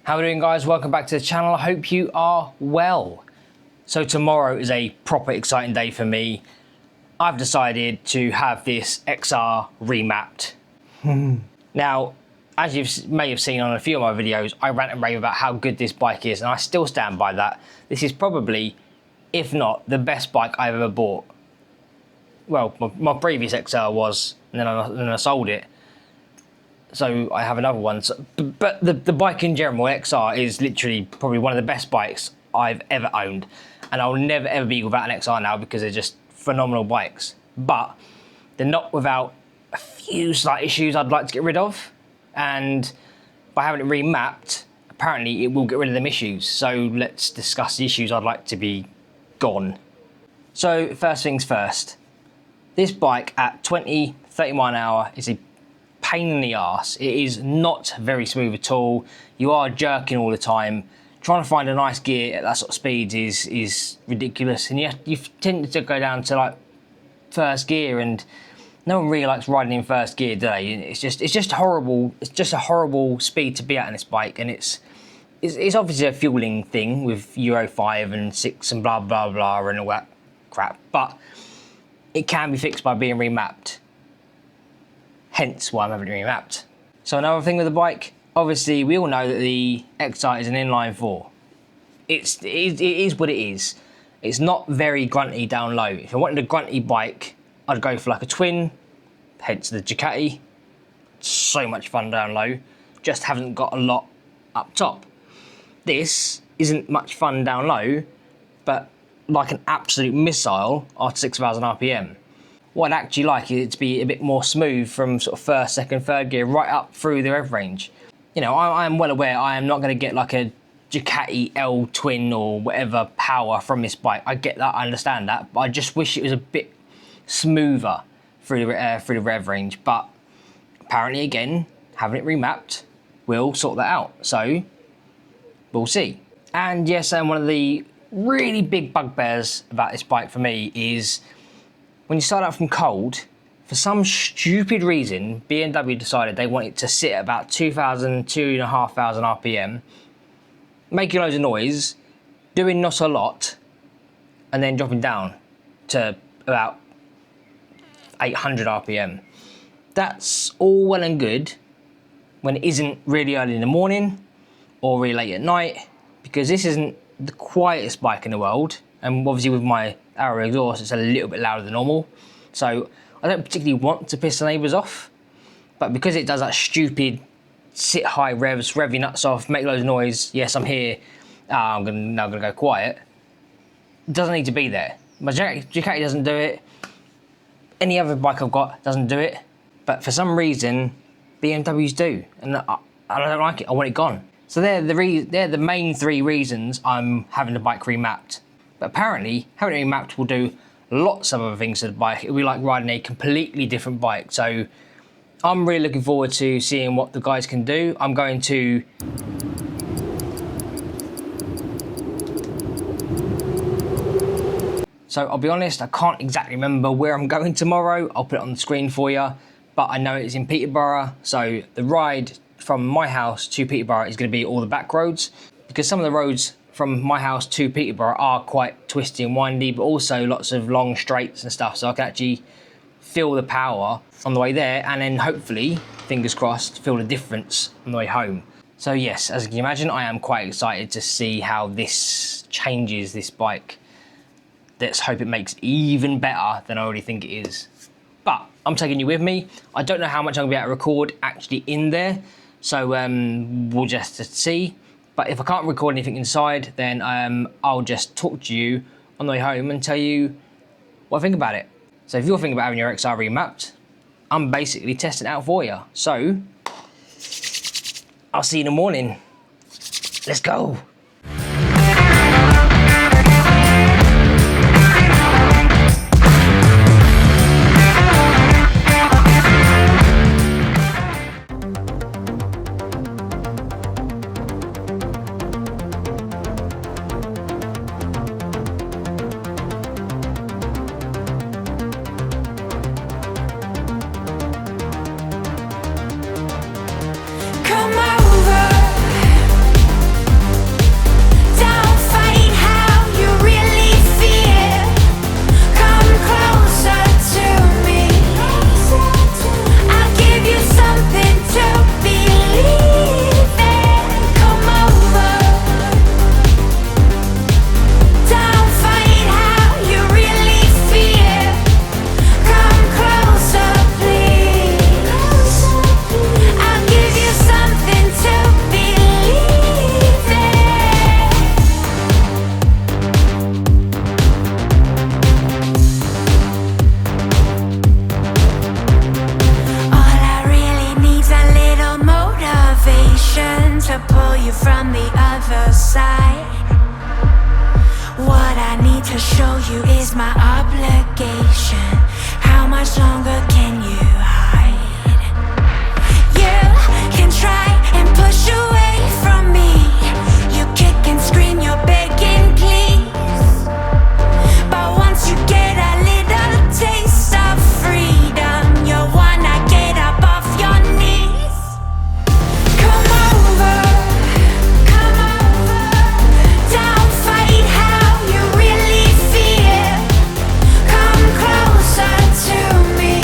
How are we doing, guys? Welcome back to the channel. I hope you are well. So tomorrow is a proper exciting day for me. I've decided to have this XR remapped. Now, as you may have seen on a few of my videos, I rant and rave about how good this bike is, and I still stand by that. This is probably, if not, the best bike I've ever bought. Well, my previous XR was, and then I sold it. So I have another one. So, but the bike in general, XR, is literally probably one of the best bikes I've ever owned. And I'll never ever be without an XR now because they're just phenomenal bikes. But they're not without a few slight issues I'd like to get rid of. And by having it remapped, apparently it will get rid of them issues. So let's discuss the issues I'd like to be gone. So first things first. This bike at 20, 30 mile an hour is a pain in the arse. It is not very smooth at all. You are jerking all the time. Trying to find a nice gear at that sort of speed is ridiculous, and you tend to go down to like first gear, and no one really likes riding in first gear, do they? It's just horrible. It's just a horrible speed to be at in this bike, and it's obviously a fueling thing with Euro 5 and 6 and blah blah blah and all that crap, but it can be fixed by being remapped. Hence why I'm having it remapped. So another thing with the bike, obviously we all know that the XR is an inline 4. It is what it is. It's not very grunty down low. If I wanted a grunty bike, I'd go for like a twin, hence the Ducati. So much fun down low, just haven't got a lot up top. This isn't much fun down low, but like an absolute missile after 6,000 RPM. What I'd actually like is it to be a bit more smooth from sort of first, second, third gear right up through the rev range. You know, I am well aware I am not going to get like a Ducati L twin or whatever power from this bike. I get that, I understand that, but I just wish it was a bit smoother through the rev range. But apparently, again, having it remapped will sort that out. So we'll see. And yes, and one of the really big bugbears about this bike for me is when you start out from cold, for some stupid reason, BMW decided they want it to sit at about 2,000, 2,500 RPM, making loads of noise, doing not a lot, and then dropping down to about 800 RPM. That's all well and good when it isn't really early in the morning or really late at night, because this isn't the quietest bike in the world, and obviously with my Arrow exhaust it's a little bit louder than normal, so I don't particularly want to piss the neighbours off, but because it does that stupid sit high revs, rev your nuts off, make loads of noise, yes I'm here, I'm now gonna go quiet, it doesn't need to be there. My Ducati doesn't do it, any other bike I've got doesn't do it, but for some reason BMWs do, and I don't like it, I want it gone. So they're the main three reasons I'm having the bike remapped. But apparently, having it remapped will do lots of other things to the bike. It'll be like riding a completely different bike. So I'm really looking forward to seeing what the guys can do. I'm going to So I'll be honest, I can't exactly remember where I'm going tomorrow. I'll put it on the screen for you, but I know it's in Peterborough. So the ride from my house to Peterborough is going to be all the back roads, because some of the roads from my house to Peterborough are quite twisty and windy, but also lots of long straights and stuff, so I can actually feel the power on the way there, and then hopefully, fingers crossed, feel the difference on the way home. So yes, as you can imagine, I am quite excited to see how this changes this bike. Let's hope it makes it even better than I already think it is. But I'm taking you with me. I don't know how much I'm gonna be able to record actually in there, so we'll just see. But if I can't record anything inside, then I'll just talk to you on the way home and tell you what I think about it. So if you're thinking about having your XR remapped, I'm basically testing it out for you. So I'll see you in the morning. Let's go. Come over. pull you from the other side. What I need to show you is my obligation. How much longer can you hide? You can try and push away from me. You kick and scream, you're begging please. But once you get a little taste of freedom, you wanna get up off your knees. Come over, don't fight how you really feel. Come closer to me.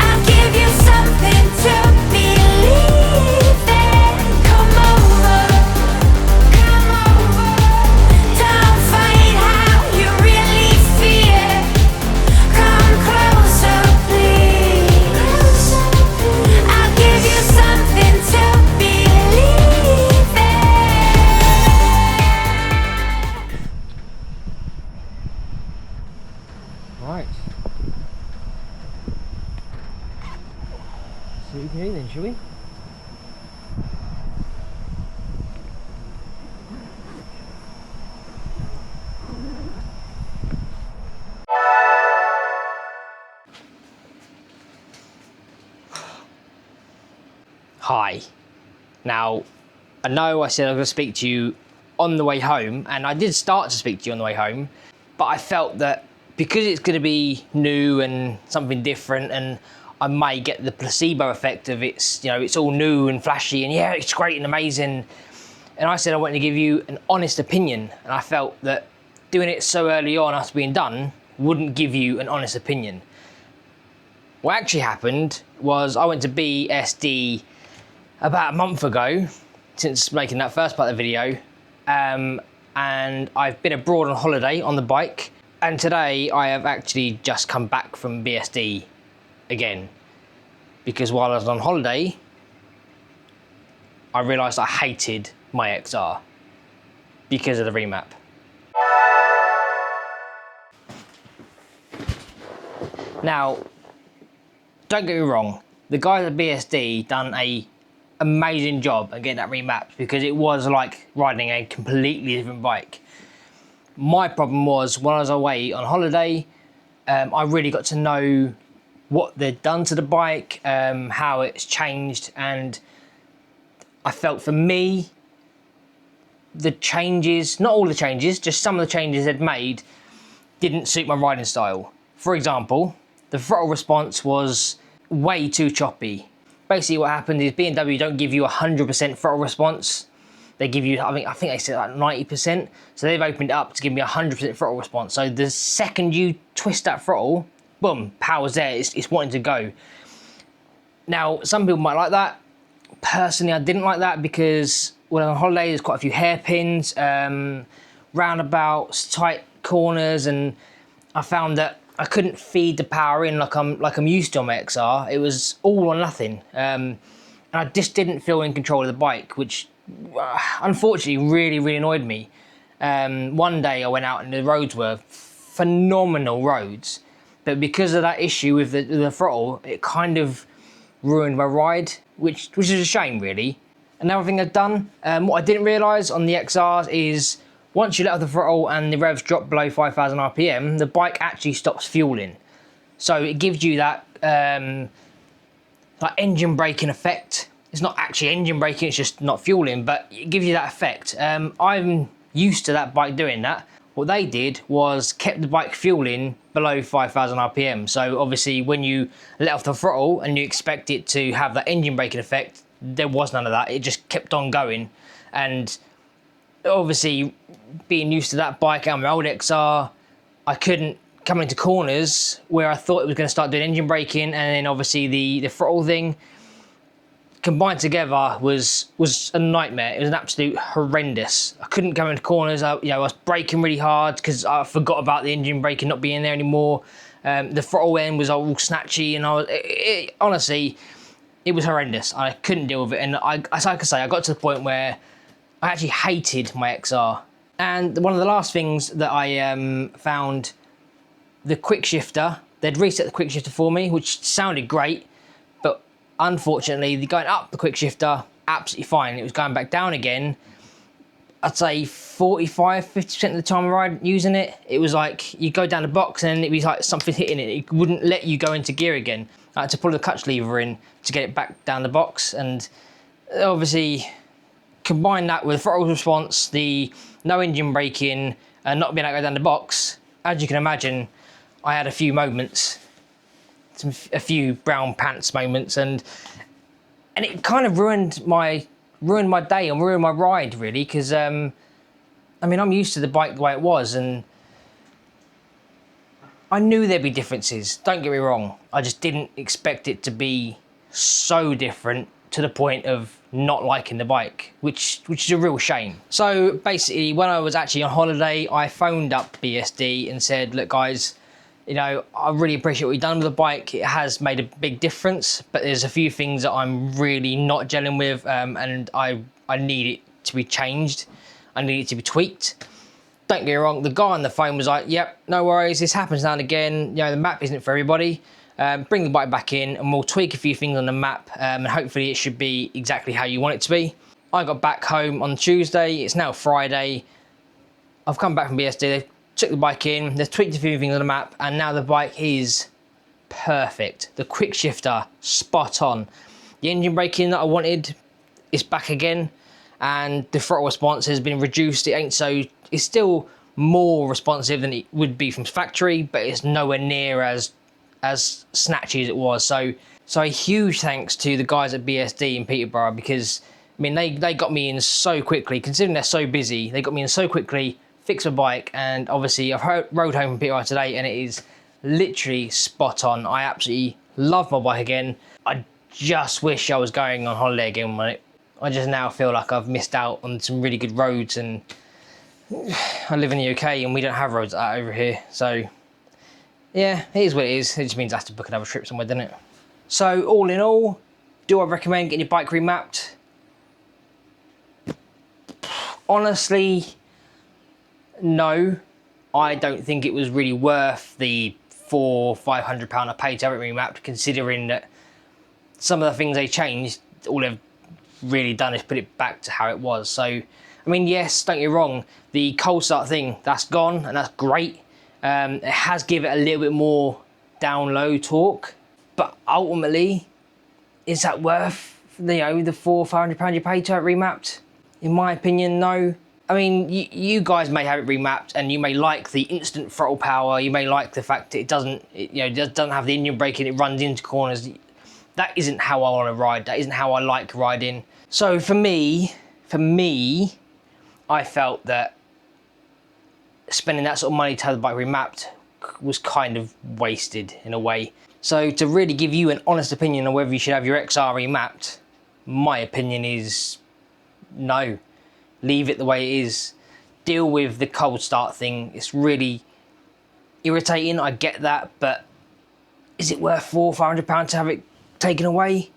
I'll give you something to believe in. Come over, don't fight how you really feel. Come closer, please. I'll give you something to believe in. Right. See what we can do then, shall we? Hi. Now, I know I said I was going to speak to you on the way home, and I did start to speak to you on the way home, but I felt that because it's going to be new and something different, and I may get the placebo effect of it's, you know, it's all new and flashy, and yeah, it's great and amazing. And I said I wanted to give you an honest opinion, and I felt that doing it so early on after being done wouldn't give you an honest opinion. What actually happened was I went to BSD about a month ago, since making that first part of the video, and I've been abroad on holiday on the bike, and today I have actually just come back from BSD again, because while I was on holiday I realised I hated my XR because of the remap. Now, don't get me wrong, the guys at BSD done a amazing job at getting that remapped, because it was like riding a completely different bike. My problem was when I was away on holiday, I really got to know what they'd done to the bike, how it's changed, and I felt for me, the changes, not all the changes, just some of the changes they'd made didn't suit my riding style. For example, the throttle response was way too choppy. Basically what happened is B&W don't give you 100% throttle response. They give you, I think they said like 90%. So they've opened it up to give me 100% throttle response. So the second you twist that throttle, boom, power's there, it's wanting to go. Now, some people might like that. Personally, I didn't like that because when I'm on holiday, there's quite a few hairpins, roundabouts, tight corners, and I found that I couldn't feed the power in like I'm used to on my XR. It was all or nothing, and I just didn't feel in control of the bike, which unfortunately really annoyed me. One day I went out and the roads were phenomenal roads, but because of that issue with the throttle, it kind of ruined my ride, which is a shame really. Another thing I've done, what I didn't realise on the XRs is once you let off the throttle and the revs drop below 5,000 RPM, the bike actually stops fueling. So it gives you that like engine braking effect. It's not actually engine braking, it's just not fueling, but it gives you that effect. I'm used to that bike doing that. What they did was kept the bike fueling below 5,000 RPM. So obviously when you let off the throttle and you expect it to have that engine braking effect, there was none of that. It just kept on going. And obviously being used to that bike and my old XR, I couldn't come into corners where I thought it was going to start doing engine braking, and then obviously the throttle thing combined together was a nightmare. It was an absolute horrendous. I couldn't come into corners. I was braking really hard because I forgot about the engine braking not being there anymore. The throttle end was all snatchy, and honestly, it was horrendous. I couldn't deal with it, and like I say, I got to the point where I actually hated my XR. And one of the last things that I found, the quick shifter, they'd reset the quick shifter for me, which sounded great, but unfortunately, going up the quick shifter, absolutely fine. It was going back down again. I'd say 45–50% of the time I ride using it, it was like you go down the box and it was like something hitting it. It wouldn't let you go into gear again. I had to pull the clutch lever in to get it back down the box, and obviously combine that with throttle response, the no engine braking, and not being able to go down the box. As you can imagine, I had a few moments, a few brown pants moments, and it kind of ruined my day and ruined my ride, really, because I mean, I'm used to the bike the way it was, and I knew there'd be differences, don't get me wrong. I just didn't expect it to be so different to the point of not liking the bike, which is a real shame. So basically, when I was actually on holiday, I phoned up BSD and said, look guys, you know, I really appreciate what you've done with the bike. It has made a big difference, but there's a few things that I'm really not gelling with, and I need it to be changed. I need it to be tweaked. Don't get me wrong, the guy on the phone was like, yep, no worries, this happens now and again. You know, the map isn't for everybody. Bring the bike back in and we'll tweak a few things on the map, and hopefully it should be exactly how you want it to be. I got back home on Tuesday, it's now Friday. I've come back from BSD, they've took the bike in, they've tweaked a few things on the map, and now the bike is perfect. The quick shifter, spot on. The engine braking that I wanted is back again, and the throttle response has been reduced. It's still more responsive than it would be from factory, but it's nowhere near as snatchy as it was. So a huge thanks to the guys at BSD in Peterborough, because I mean they got me in so quickly, considering they're so busy. They got me in so quickly, fixed my bike, and obviously I've rode home from Peterborough today and it is literally spot on. I absolutely love my bike again. I just wish I was going on holiday again on it. I just now feel like I've missed out on some really good roads, and I live in the UK and we don't have roads like that over here. So yeah, it is what it is. It just means I have to book another trip somewhere, doesn't it? So all in all, do I recommend getting your bike remapped? Honestly, no. I don't think it was really worth the £400–500 I paid to have it remapped, considering that some of the things they changed, all they've really done is put it back to how it was. So, I mean, yes, don't get me wrong, the cold start thing, that's gone, and that's great. It has given it a little bit more down-low torque, but ultimately, is that worth, you know, the £400–500 you paid to have it remapped? In my opinion, no. I mean, you guys may have it remapped and you may like the instant throttle power, you may like the fact that it doesn't have the engine braking, it runs into corners. That isn't how I want to ride, that isn't how I like riding. So for me, I felt that spending that sort of money to have the bike remapped was kind of wasted in a way. So to really give you an honest opinion on whether you should have your XR remapped, my opinion is no. Leave it the way it is. Deal with the cold start thing. It's really irritating, I get that, but is it worth £400–500 to have it taken away?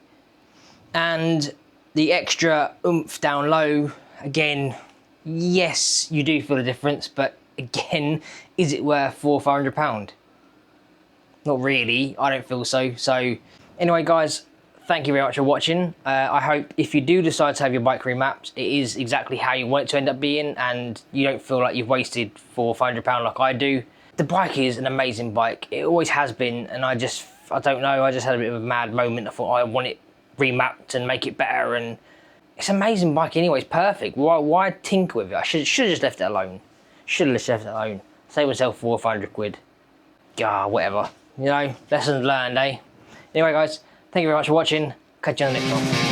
And the extra oomph down low, again, yes, you do feel the difference, but again, is it worth £400–500? Not really, I don't feel so. So anyway guys, thank you very much for watching. I hope if you do decide to have your bike remapped, it is exactly how you want it to end up being, and you don't feel like you've wasted £400–500 like I do. The bike is an amazing bike. It always has been, and I don't know, I just had a bit of a mad moment. I thought I want it remapped and make it better, and it's an amazing bike anyway, it's perfect. Why tinker with it? I should have just left it alone. Should have just left it alone. Save myself £400–500. Ah, whatever. You know, lessons learned, eh? Anyway guys, thank you very much for watching. Catch you on the next one.